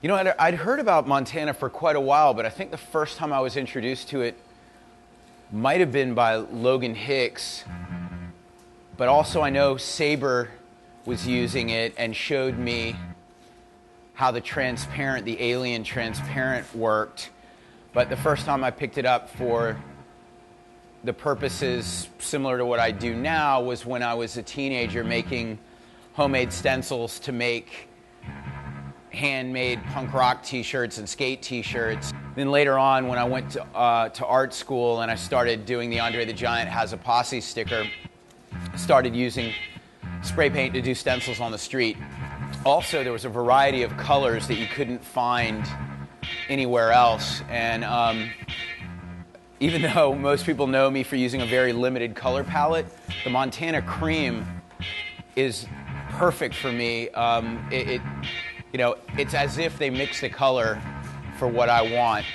You know, I'd heard about Montana for quite a while, but I think the first time I was introduced to it might have been by Logan Hicks. But also I know Saber was using it and showed me how the alien transparent worked. But the first time I picked it up for the purposes similar to what I do now was when I was a teenager making homemade stencils to make handmade punk rock t-shirts and skate t-shirts. Then later on when I went to art school and I started doing the Andre the Giant Has a Posse sticker, I started using spray paint to do stencils on the street. Also, there was a variety of colors that you couldn't find anywhere else. And even though most people know me for using a very limited color palette, the Montana Cream is perfect for me. You know, it's as if they mix the color for what I want.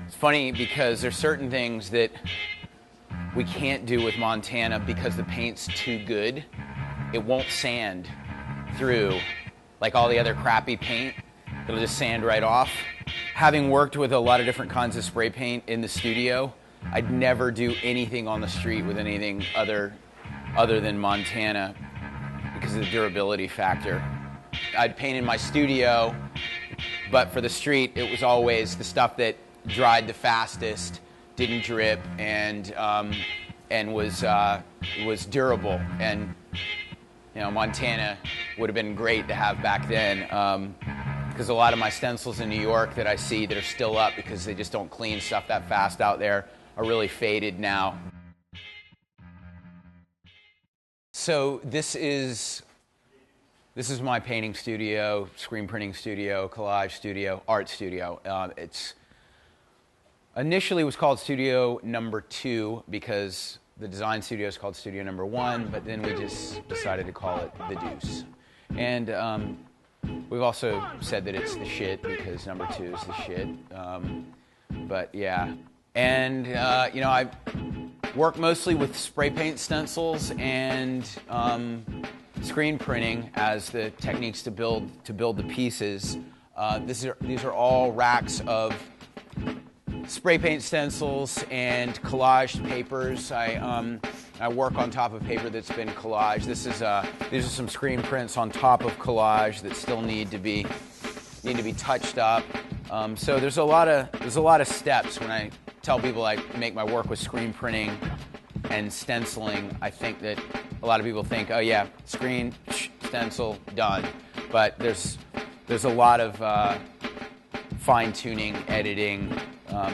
It's funny because there's certain things that we can't do with Montana because the paint's too good. It won't sand through like all the other crappy paint. It'll just sand right off. Having worked with a lot of different kinds of spray paint in the studio, I'd never do anything on the street with anything other than Montana because of the durability factor. I'd paint in my studio, but for the street, it was always the stuff that dried the fastest, didn't drip, and was durable. And you know, Montana would have been great to have back then, because a lot of my stencils in New York that I see that are still up because they just don't clean stuff that fast out there are really faded now. So this is my painting studio, screen printing studio, collage studio, art studio. It's initially was called Studio Number 2 because the design studio is called Studio Number 1, but then we just decided to call it The Deuce. And we've also said that it's the shit because number 2 is the shit. But yeah. And you know, I work mostly with spray paint stencils and screen printing as the techniques to build the pieces. These are all racks of spray paint stencils and collaged papers. I work on top of paper that's been collaged. These are some screen prints on top of collage that still need to be touched up. So there's a lot of steps. When I tell people I make my work with screen printing and stenciling, I think that a lot of people think, oh yeah, screen, stencil, done. But there's a lot of fine-tuning, editing,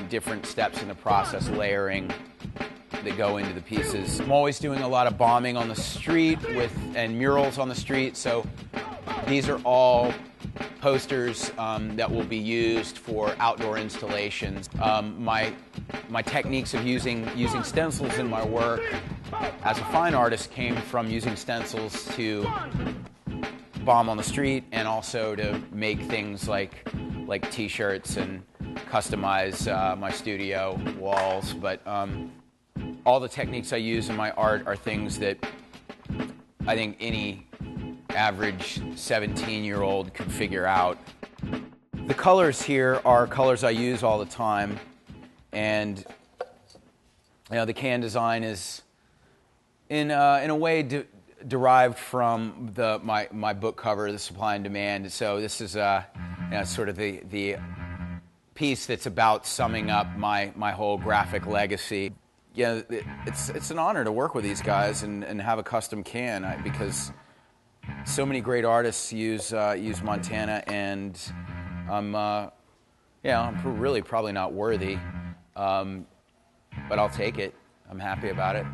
different steps in the process, layering that go into the pieces. I'm always doing a lot of bombing on the street and murals on the street, so these are all posters that will be used for outdoor installations. My techniques of using stencils in my work as a fine artist came from using stencils to bomb on the street and also to make things like t-shirts and customize my studio walls. But all the techniques I use in my art are things that I think any average 17-year-old could figure out. The colors here are colors I use all the time, and you know, the can design is in a way derived from my book cover, The Supply and Demand. So this is you know, sort of the piece that's about summing up my whole graphic legacy. Yeah, it's an honor to work with these guys and have a custom can because so many great artists use Montana, and I'm really probably not worthy, but I'll take it. I'm happy about it.